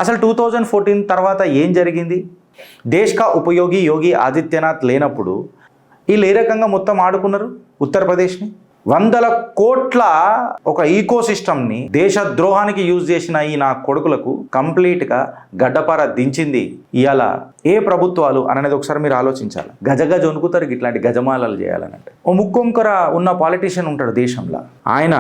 అసలు 2014 తర్వాత ఏం జరిగింది? దేశ్ కా ఉపయోగి యోగి ఆదిత్యనాథ్ లేనప్పుడు వీళ్ళు ఏ రకంగా మొత్తం ఆడుకున్నారు ఉత్తరప్రదేశ్ని? వందల కోట్ల ఒక ఈకో సిస్టమ్ని దేశద్రోహానికి యూజ్ చేసిన ఈ నా కొడుకులకు కంప్లీట్గా గడ్డపార దించింది ఇవాళ ఏ ప్రభుత్వాలు అనేది ఒకసారి మీరు ఆలోచించాలి. గజగజ వణుకుతారు ఇట్లాంటి గజమాలలు చేయాలనంటే. ఓ ముక్కొంకర ఉన్న పాలిటీషియన్ ఉంటాడు దేశంలో, ఆయన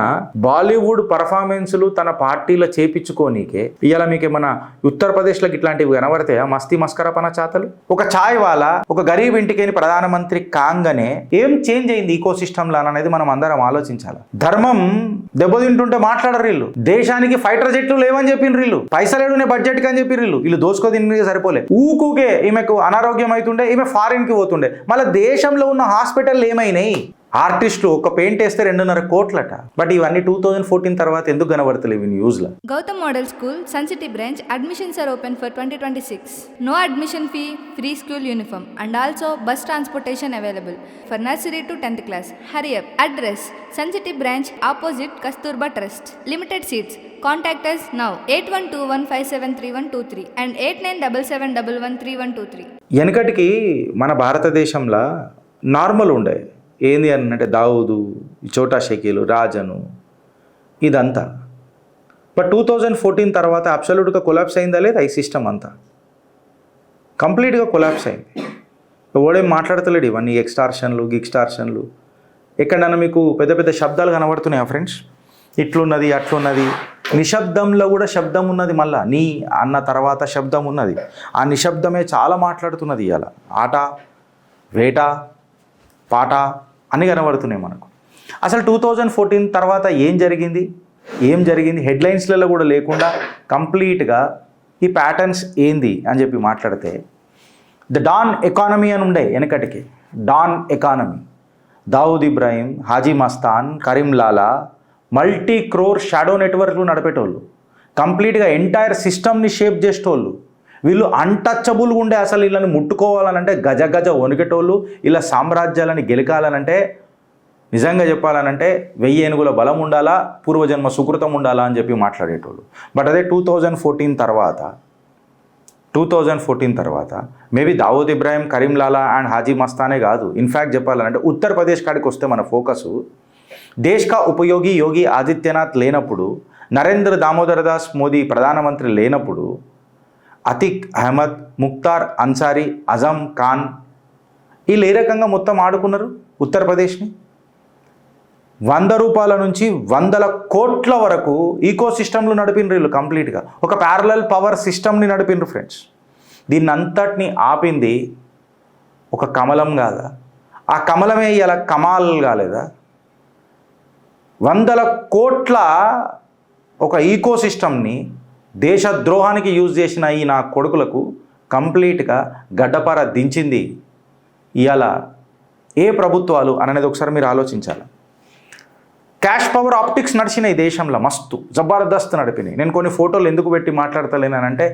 బాలీవుడ్ పర్ఫార్మెన్స్లు తన పార్టీలో చేపించుకోనీకే ఇవాళ మీకు ఏమన్నా ఉత్తరప్రదేశ్లోకి ఇట్లాంటివి కనబడతాయా? మస్తీ మస్కరా పన చాతలు. ఒక ఛాయ్ వాలా ఒక గరీబ్ ఇంటికి ప్రధానమంత్రి కాంగనే ఏం చేంజ్ అయింది ఈకో సిస్టమ్లో అనేది మనం అందరం ఆలోచించాలి. ధర్మం దెబ్బతింటుంటే మాట్లాడరు వీళ్ళు. దేశానికి ఫైటర్ జెట్లు లేవని చెప్పిన వీళ్ళు, పైసలేడునే బడ్జెట్ అని చెప్పి వీళ్ళు దోసుకో తిని సరిపోలే. ఊకుకే ఈమెకు అనారోగ్యం అవుతుండే, ఈమె ఫారిన్కి పోతుండే. మళ్ళీ దేశంలో ఉన్న హాస్పిటల్ ఏమైనాయి? ఆర్టిస్టులు ఒక పెయింట్ వేస్తే 2.5 కోట్లట. బట్ ఇవన్నీ 2014 తర్వాత ఎందుకు కనబడతలేవు న్యూస్లో? Gautam model school Sun City branch admissions are open for 2026. No admission fee, free school uniform and also bus transportation available for nursery to 10th class. Hurry up. Address: Sun City branch opposite Kasturba Trust. Limited seats. Contact us now 8121573123 and 8977113123. వెనకటికి మన భారతదేశంలో normal ఉండే ఏంది అని అంటే దావుదు, చోటా షకీలు, రాజను ఇదంతా. But 2014 తర్వాత అబ్సల్యూట్గా కొలాప్స్ అయిందా లేదా ఈ సిస్టమ్ అంతా? కంప్లీట్గా కొలాప్స్ అయింది. ఎవడేం మాట్లాడతలేడు. ఇవన్నీ ఎక్స్టార్షన్లు గిక్స్టార్షన్లు. ఎక్కడన్నా మీకు పెద్ద పెద్ద శబ్దాలు కనబడుతున్నాయా ఫ్రెండ్స్? ఇట్లున్నది అట్లున్నది. నిశ్శబ్దంలో కూడా శబ్దం ఉన్నది. మళ్ళా నీ అన్న తర్వాత శబ్దం ఉన్నది. ఆ నిశ్శబ్దమే చాలా మాట్లాడుతున్నది. ఇవాళ ఆట వేట పాట అన్నీ కనబడుతున్నాయి మనకు. అసలు 2014 తర్వాత ఏం జరిగింది? హెడ్లైన్స్లలో కూడా లేకుండా కంప్లీట్గా ఈ ప్యాటర్న్స్ ఏంది అని చెప్పి మాట్లాడితే, ద డాన్ ఎకానమీ అని ఉండే వెనకటికి. డాన్ ఎకానమీ, దావుద్ ఇబ్రాహీం, హాజీ మస్తాన్, కరీం లాలా, మల్టీ క్రోర్ షాడో నెట్వర్క్లు నడిపేటోళ్ళు, కంప్లీట్గా ఎంటైర్ సిస్టమ్ని షేప్ చేసేటోళ్ళు. వీళ్ళు అన్టచబుల్గా ఉండే. అసలు వీళ్ళని ముట్టుకోవాలనంటే గజ గజ వణికేటోళ్ళు. ఇలా సామ్రాజ్యాలని గెలకాలనంటే నిజంగా చెప్పాలనంటే 1000 ఏనుగుల బలం ఉండాలా, పూర్వజన్మ సుకృతం ఉండాలా అని చెప్పి మాట్లాడేటోళ్ళు. బట్ అదే 2014 తర్వాత మేబీ దావూద్ ఇబ్రాహీం, కరీం లాలా అండ్ హాజీ మస్తానే కాదు. ఇన్ఫ్యాక్ట్ చెప్పాలంటే ఉత్తరప్రదేశ్ కాడికి వస్తే మన ఫోకసు దేశ్ కా ఉపయోగి యోగి ఆదిత్యనాథ్ లేనప్పుడు, నరేంద్ర దామోదర్ దాస్ మోదీ ప్రధానమంత్రి లేనప్పుడు, అతిక్ అహ్మద్, ముఖ్తార్ అన్సారీ, అజం ఖాన్ వీళ్ళు ఏ రకంగా మొత్తం ఆడుకున్నారు ఉత్తరప్రదేశ్ని? 100 రూపాయల నుంచి వందల కోట్ల వరకు ఈకో సిస్టమ్లు నడిపినరు వీళ్ళు. కంప్లీట్గా ఒక ప్యారలల్ పవర్ సిస్టమ్ని నడిపినరు ఫ్రెండ్స్. దీన్ని అంతటిని ఆపింది ఒక కమలం కాదా? ఆ కమలమే ఇలా కమాల్ కాలేదా? 100 కోట్ల ఒక ఈకో సిస్టమ్ని దేశద్రోహానికి యూజ్ చేసిన ఈ నా కొడుకులకు కంప్లీట్గా గడ్డపార దించింది ఇవాళ ఏ ప్రభుత్వాలు అనేది ఒకసారి మీరు ఆలోచించాలి. క్యాష్ పవర్ ఆప్టిక్స్ నడిచినాయి దేశంలో, మస్తు జబర్దస్త్ నడిపినాయి. నేను కొన్ని ఫోటోలు ఎందుకు పెట్టి మాట్లాడతలేనంటే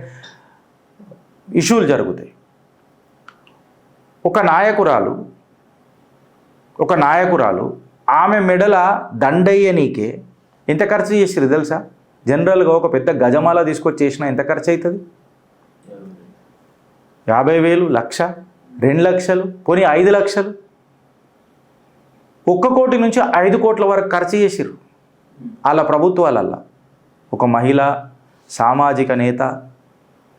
ఇష్యూలు జరుగుతాయి. ఒక నాయకురాలు ఆమె మెడల దండయ్యనీకే ఎంత ఖర్చు చేసిరు తెలుసా? జనరల్గా ఒక పెద్ద గజమాల తీసుకొచ్చి చేసినా ఎంత ఖర్చు అవుతుంది? 50,000, 1,00,000, 2 లక్షలు, పోనీ 5 లక్షలు. 1 కోటి నుంచి 5 కోట్ల వరకు ఖర్చు చేసిరు వాళ్ళ ప్రభుత్వాలల్లా. ఒక మహిళ, సామాజిక నేత,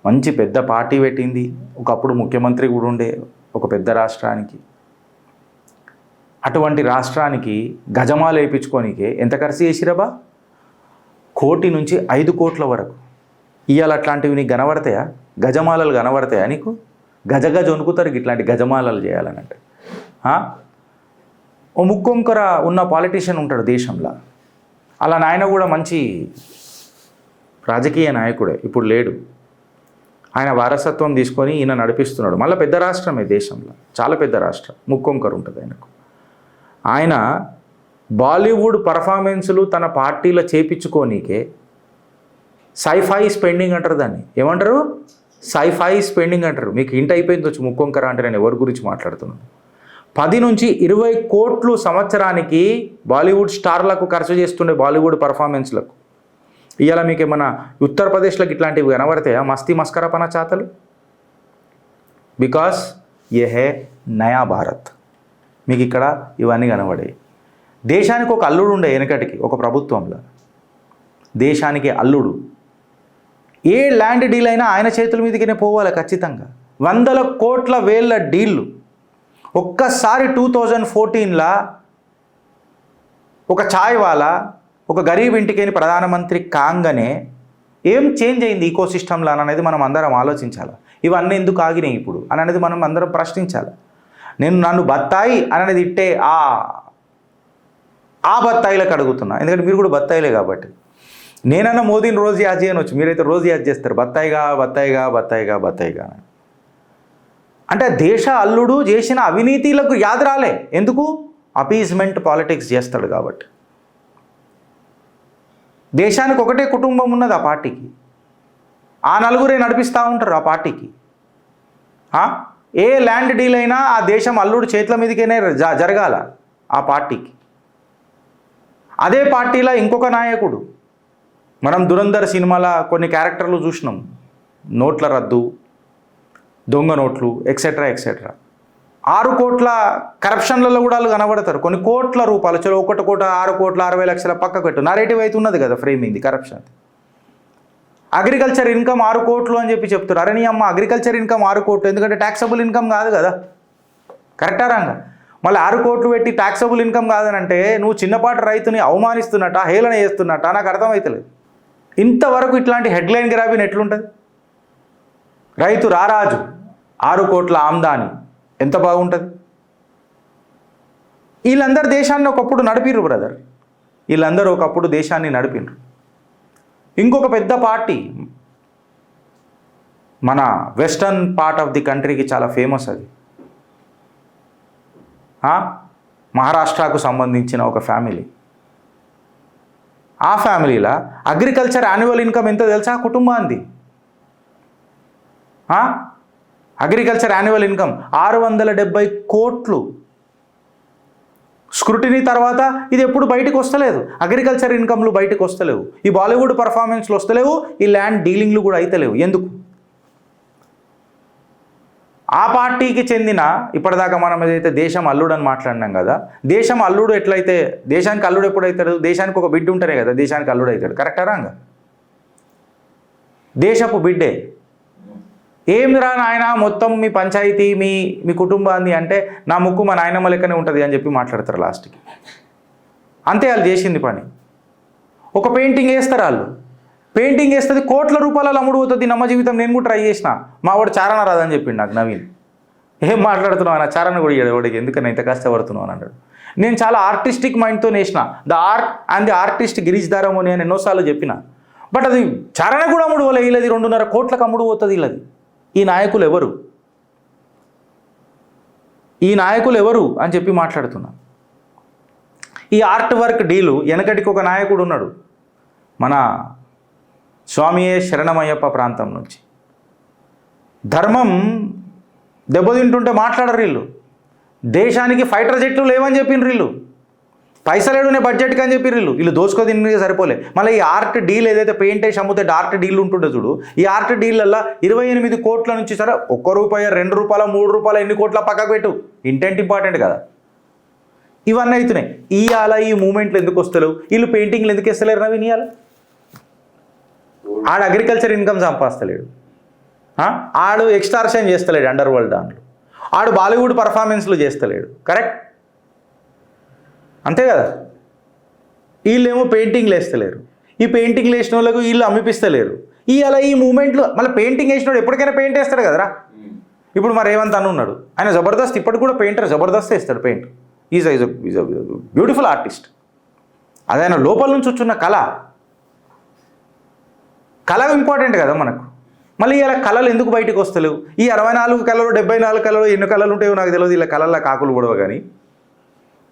మంచి పెద్ద పార్టీ పెట్టింది, ఒకప్పుడు ముఖ్యమంత్రి కూడా ఉండే ఒక పెద్ద రాష్ట్రానికి. అటువంటి రాష్ట్రానికి గజమాల వేయించుకోనికే ఎంత ఖర్చు చేసిరబా? 1 కోటి నుంచి 5 కోట్ల వరకు. ఇవాళ అట్లాంటివి నీకు కనబడతాయా? గజమాలలు కనబడతాయా నీకు? గజగజ వణుకుతారు ఇట్లాంటి గజమాలలు చేయాలనంటే. ఓ ముక్కొంకర ఉన్న పాలిటీషియన్ ఉంటాడు దేశంలో. అలా నాయన కూడా మంచి రాజకీయ నాయకుడే, ఇప్పుడు లేడు. ఆయన వారసత్వం తీసుకొని ఈయన నడిపిస్తున్నాడు. మళ్ళీ పెద్ద రాష్ట్రమే దేశంలో, చాలా పెద్ద రాష్ట్రం. ముక్కొంకర ఉంటుంది ఆయనకు. ఆయన బాలీవుడ్ పర్ఫార్మెన్స్లు తన పార్టీలో చేపించుకోనీకే సైఫై స్పెండింగ్ అంటారు. దాన్ని ఏమంటారు? సైఫై స్పెండింగ్ అంటారు. మీకు హింట్ అయిపోయింది వచ్చి ముక్కొంకర అంటే నేను ఎవరి గురించి మాట్లాడుతున్నాను. 10 నుంచి 20 కోట్లు సంవత్సరానికి బాలీవుడ్ స్టార్లకు ఖర్చు చేస్తుండే బాలీవుడ్ పర్ఫార్మెన్స్లకు. ఇవాళ మీకు ఏమన్నా ఉత్తరప్రదేశ్లోకి ఇట్లాంటివి కనబడతాయా మస్తీ మస్కరపన చాతలు? బికాస్ ఏ హే నయా భారత్. మీకు ఇక్కడ ఇవన్నీ కనబడాయి. దేశానికి ఒక అల్లుడు ఉండే వెనకటికి ఒక ప్రభుత్వంలో, దేశానికి అల్లుడు. ఏ ల్యాండ్ డీల్ అయినా ఆయన చేతుల మీదకినే పోవాలి ఖచ్చితంగా. వందల కోట్ల వేల డీళ్ళు. ఒక్కసారి 2014లా ఒక ఛాయ్ వాలా ఒక గరీబ్ ఇంటికి ప్రధానమంత్రి కాంగనే ఏం చేంజ్ అయింది ఈకో సిస్టంలో అనేది మనం అందరం ఆలోచించాలి. ఇవన్నీ ఎందుకు ఆగినాయి ఇప్పుడు అని అనేది మనం అందరం ప్రశ్నించాలి. నన్ను బత్తాయి అనేది ఇట్టే ఆ బత్తాయిలకు అడుగుతున్నా, ఎందుకంటే మీరు కూడా బత్తాయిలే కాబట్టి. నేనన్నా మోదీని రోజు యాద్ చేయనొచ్చు, మీరైతే రోజు యాద్ చేస్తారు బత్తాయిగా బత్తాయిగా బత్తాయిగా బత్తాయిగా. అంటే దేశ అల్లుడు చేసిన అవినీతిలకు యాద రాలే. ఎందుకు? అపీజ్మెంట్ పాలిటిక్స్ చేస్తాడు కాబట్టి. దేశానికి ఒకటే కుటుంబం ఉన్నది ఆ పార్టీకి, ఆ నలుగురే నడిపిస్తూ ఉంటారు ఆ పార్టీకి. ఏ ల్యాండ్ డీల్ అయినా ఆ దేశం అల్లుడు చేతుల మీదకేనే జరగాల ఆ పార్టీకి. అదే పార్టీలో ఇంకొక నాయకుడు, మనం దురంధర్ సినిమాలో కొన్ని క్యారెక్టర్లు చూసినాం, నోట్ల రద్దు, దొంగ నోట్లు, ఎక్సెట్రా ఎక్సెట్రా. 6 కోట్ల కరప్షన్లలో కూడా వాళ్ళు కనబడతారు. కొన్ని కోట్ల రూపాయలు, చలో 1 కోటి 6 కోట్ల 60 లక్షల పక్క పెట్టు, నరేటివ్ అయితే ఉన్నది కదా ఫ్రేమింగ్, కరప్షన్. అగ్రికల్చర్ ఇన్కమ్ 6 కోట్లు అని చెప్పి చెప్తారు. అరే నీ అమ్మ, అగ్రికల్చర్ ఇన్కమ్ 6 కోట్లు, ఎందుకంటే ట్యాక్సబుల్ ఇన్కమ్ కాదు కదా, కరెక్టా రాంగా? మళ్ళీ 6 కోట్లు పెట్టి ట్యాక్సబుల్ ఇన్కమ్ కాదనంటే నువ్వు చిన్నపాటి రైతుని అవమానిస్తున్నట్ట, హేళన చేస్తున్నట్ట, నాకు అర్థమవుతలేదు. ఇంతవరకు ఇట్లాంటి హెడ్లైన్ గ్రాబిన్ ఎట్లుంటుంది? రైతు రారాజు, 6 కోట్ల ఆమ్దాని, ఎంత బాగుంటుంది? వీళ్ళందరూ దేశాన్ని ఒకప్పుడు నడిపిర్రు బ్రదర్, వీళ్ళందరూ ఒకప్పుడు దేశాన్ని నడిపిర్రు. ఇంకొక పెద్ద పార్టీ మన వెస్టర్న్ పార్ట్ ఆఫ్ ది కంట్రీకి చాలా ఫేమస్, అది మహారాష్ట్రకు సంబంధించిన ఒక ఫ్యామిలీ. ఆ ఫ్యామిలీలో అగ్రికల్చర్ యాన్యువల్ ఇన్కమ్ ఎంత తెలుసా కుటుంబానికి? అగ్రికల్చర్ యాన్యువల్ ఇన్కమ్ 670 కోట్లు. స్క్రూటినీ తర్వాత ఇది ఎప్పుడు బయటకు వస్తలేదు, అగ్రికల్చర్ ఇన్కమ్లు బయటకు వస్తలేవు, ఈ బాలీవుడ్ పర్ఫార్మెన్స్లు వస్తలేవు, ఈ ల్యాండ్ డీలింగ్లు కూడా అయితలేవు. ఎందుకు? ఆ పార్టీకి చెందిన, ఇప్పటిదాకా మనం ఏదైతే దేశం అల్లుడు అని మాట్లాడినాం కదా, దేశం అల్లుడు ఎట్లయితే, దేశానికి అల్లుడు ఎప్పుడు అవుతాడు? దేశానికి ఒక బిడ్డ ఉంటేనే కదా దేశానికి అల్లుడు అవుతాడు, కరెక్టా రాంగా? దేశపు బిడ్డే. ఏం రా నాయన మొత్తం మీ పంచాయతీ మీ కుటుంబాన్ని అంటే, నా ముక్కు మా నాయనమ్మ లెక్కనే ఉంటుంది అని చెప్పి మాట్లాడతారు లాస్ట్కి. అంతే వాళ్ళు చేసింది పని. ఒక పెయింటింగ్ వేస్తారు వాళ్ళు, పెయింటింగ్ వేస్తుంది, కోట్ల రూపాయలు అమ్ముడు పోతుంది. నమ్మ జీవితం నేను కూడా ట్రై చేసిన, మా వాడు చారణ రాదని చెప్పిండు నాకు నవీన్. ఏం మాట్లాడుతున్నావు అన్న, చారణ కూడా ఇయ్యాడు వాడికి, ఎందుకని ఇంత కష్టపడుతున్నావు అని అన్నాడు. నేను చాలా ఆర్టిస్టిక్ మైండ్తో వేసిన, the art and the artist Girish Daramoni అని ఎన్నోసార్లు చెప్పిన. బట్ అది చారణ కూడా అమ్ముడు పోలే, వీళ్ళది 2.5 కోట్లకు అమ్ముడు పోతుంది వీళ్ళది. ఈ నాయకులు ఎవరు? ఈ నాయకులు ఎవరు అని చెప్పి మాట్లాడుతున్నా. ఈ ఆర్ట్ వర్క్ డీలు వెనకటికి ఒక నాయకుడు ఉన్నాడు, మన స్వామియే శరణమయ్యప్ప ప్రాంతం నుంచి. ధర్మం దెబ్బతింటుంటే మాట్లాడరు వీళ్ళు. దేశానికి ఫైటర్ జెట్లు లేవని చెప్పిన వీళ్ళు, పైసలేడునే బడ్జెట్కి అని చెప్పి వీళ్ళు దోచుకో తిని సరిపోలే. మళ్ళీ ఈ ఆర్ట్ డీల్ ఏదైతే పెయింట్ వేసి అమ్ముతే ఆర్ట్ డీల్ ఉంటుండే చూడు, ఈ ఆర్ట్ డీళ్ళల్లో 28 కోట్ల నుంచి, సరే 1 రూపాయి 2 రూపాయలు 3 రూపాయలు ఎన్ని కోట్ల పక్కకు పెట్టు, ఇంటెంట్ ఇంపార్టెంట్ కదా. ఇవన్నీ అవుతున్నాయి. ఇవాళ ఈ మూమెంట్లు ఎందుకు వస్తలేవు? వీళ్ళు పెయింటింగ్లు ఎందుకు వేస్తలేరు నవీన్? ఇవాళ ఆడు అగ్రికల్చర్ ఇన్కమ్ సంపాదిస్తలేడు, ఆడు ఎక్స్టార్షన్ చేస్తలేడు అండర్ వరల్డ్ దాంట్లో, ఆడు బాలీవుడ్ పర్ఫార్మెన్స్లు చేస్తలేడు, కరెక్ట్ అంతే కదా. వీళ్ళేమో పెయింటింగ్లు వేస్తలేరు, ఈ పెయింటింగ్లు వేసిన వాళ్ళకు వీళ్ళు అమ్మిపిస్తలేరు. అలా ఈ మూమెంట్లు మళ్ళీ పెయింటింగ్ వేసినోడు ఎప్పటికైనా పెయింట్ వేస్తాడు కదరా. ఇప్పుడు మరి రేవంత్ అన్న ఉన్నాడు, ఆయన జబర్దస్త్ ఇప్పటికి కూడా పెయింటర్ జబర్దస్త్ వేస్తాడు పెయింట్. Is beautiful artist. అది ఆయన లోపల నుంచి వచ్చున్న కళ ఇంపార్టెంట్ కదా మనకు. మళ్ళీ ఇలా కళలు ఎందుకు బయటకు వస్తలేవు? ఈ 64 కళలు 74 కళలు ఎన్ని కళలు ఉంటాయో నాకు తెలియదు, ఇలా కళల్లో కాకులు కూడా. కానీ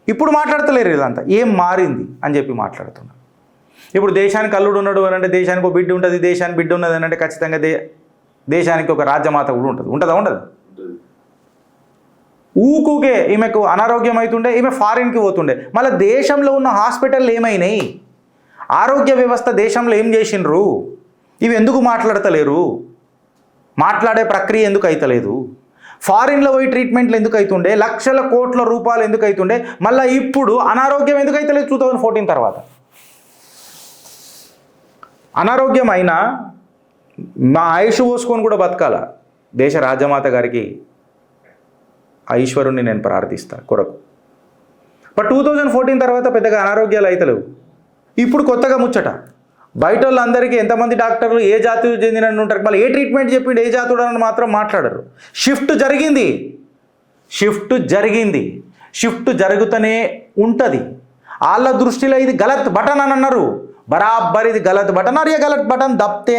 ఇప్పుడు మాట్లాడతలేరు ఇదంతా. ఏం మారింది అని చెప్పి మాట్లాడుతున్నారు. ఇప్పుడు దేశానికి అల్లుడు ఉన్నాడు అని అంటే, దేశానికి ఒక బిడ్డ ఉంటుంది, దేశానికి బిడ్డ ఉన్నది అని అంటే ఖచ్చితంగా దేశానికి ఒక రాజ్యమాత కూడా ఉంటుంది. ఉంటుందా? ఉండదు. ఊకుకే ఈమెకు అనారోగ్యం అవుతుండే, ఈమె ఫారిన్కి పోతుండే. మళ్ళీ దేశంలో ఉన్న హాస్పిటల్ ఏమైనాయి? ఆరోగ్య వ్యవస్థ దేశంలో ఏం చేసిండ్రు? ఇవి ఎందుకు మాట్లాడతలేరు? మాట్లాడే ప్రక్రియ ఎందుకు అయితలేదు? ఫారిన్లో పోయి ట్రీట్మెంట్లు ఎందుకు అవుతుండే? లక్షల కోట్ల రూపాయలు ఎందుకు అవుతుండే? మళ్ళీ ఇప్పుడు అనారోగ్యం ఎందుకు అవుతలేదు 2014 తర్వాత? అనారోగ్యం అయినా మా ఆయుష్ పోసుకొని కూడా బతకాల. దేశ రాజమాత గారికి ఆ ఈశ్వరుణ్ణి నేను ప్రార్థిస్తా కొరకు. బట్ 2014 తర్వాత పెద్దగా అనారోగ్యాలు అవుతలేవు. ఇప్పుడు కొత్తగా ముచ్చట, బయట వాళ్ళందరికీ ఎంతమంది డాక్టర్లు ఏ జాతి చెందిన ఉంటారు, మళ్ళీ ఏ ట్రీట్మెంట్ చెప్పిండు ఏ జాతుడు అని మాత్రం మాట్లాడరు. షిఫ్ట్ జరుగుతూనే ఉంటుంది. వాళ్ళ దృష్టిలో ఇది గలత్ బటన్ అని అన్నారు. బరాబర్ ఇది గలత్ బటన్ और ये गलत बटन दबते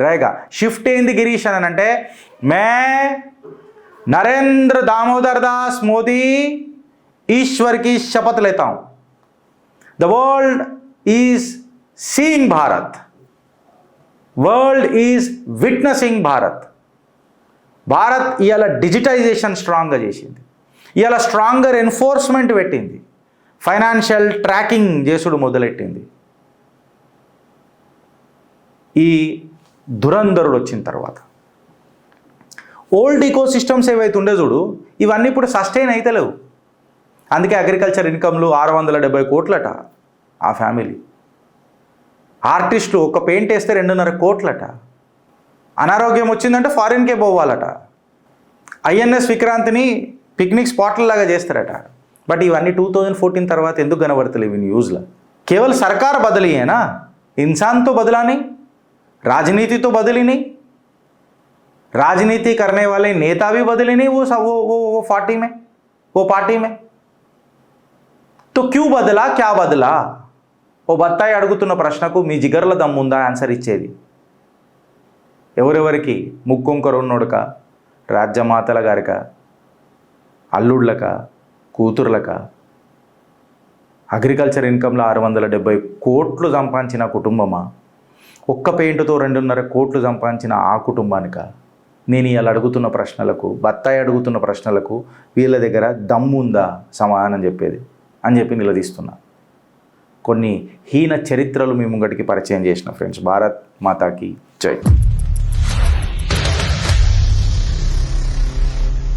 रहेगा. షిఫ్ట్ ఏంది గిరీష్ అని అంటే, మే नरेंद्र दामोदर दास मोदी ईश्वर की शपथ लेता हूं. The world is seeing Bharat, world is witnessing Bharat. Bharat ఇవాళ డిజిటైజేషన్ స్ట్రాంగ్గా చేసింది, ఇవాళ స్ట్రాంగర్ ఎన్ఫోర్స్మెంట్ పెట్టింది, ఫైనాన్షియల్ ట్రాకింగ్ చేసుడు మొదలెట్టింది. ఈ దురంధరుడు వచ్చిన తర్వాత ఓల్డ్ ఈకో సిస్టమ్స్ ఏవైతే ఉండే చూడు, ఇవన్నీ ఇప్పుడు సస్టైన్ అయితలేవు. అందుకే అగ్రికల్చర్ ఇన్కమ్లు 670 కోట్లట ఆ ఫ్యామిలీ. ఆర్టిస్టులు ఒక పెయింట్ వేస్తే 2.5 కోట్లట. అనారోగ్యం వచ్చిందంటే ఫారిన్కే పోవాలట. ఐఎన్ఎస్ విక్రాంతిని పిక్నిక్ స్పాట్లలాగా చేస్తారట. బట్ ఇవన్నీ 2014 తర్వాత ఎందుకు కనబడతలేవు ఈ న్యూస్లో? కేవल सरकार बदली है ना, इंसान तो बदला नहीं, राजनीति तो बदली नहीं, राजनीति करने वाले नेता भी बदले नहीं वो पार्टी में तो क्यों बदला, क्या बदला? ఓ బత్తాయి అడుగుతున్న ప్రశ్నకు మీ జిగర్ల దమ్ముందా ఆన్సర్ ఇచ్చేది? ఎవరెవరికి? ముక్కొంకరున్నోడుక, రాజ్యమాతల గారిక, అల్లుళ్ళక, కూతుర్లక? అగ్రికల్చర్ ఇన్కంలో 670 కోట్లు సంపాదించిన కుటుంబమా? ఒక్క పెయింట్తో 2.5 కోట్లు సంపాదించిన ఆ కుటుంబానిక? నేను ఇలా అడుగుతున్న ప్రశ్నలకు, బత్తాయి అడుగుతున్న ప్రశ్నలకు వీళ్ళ దగ్గర దమ్ముందా సమాధానం చెప్పేది అని చెప్పి నిలదీస్తున్నా. కొన్ని హీన చరిత్రలు మీ ముంగటికి పరిచయం చేసిన ఫ్రెండ్స్. భారత్ మాతాకి జై.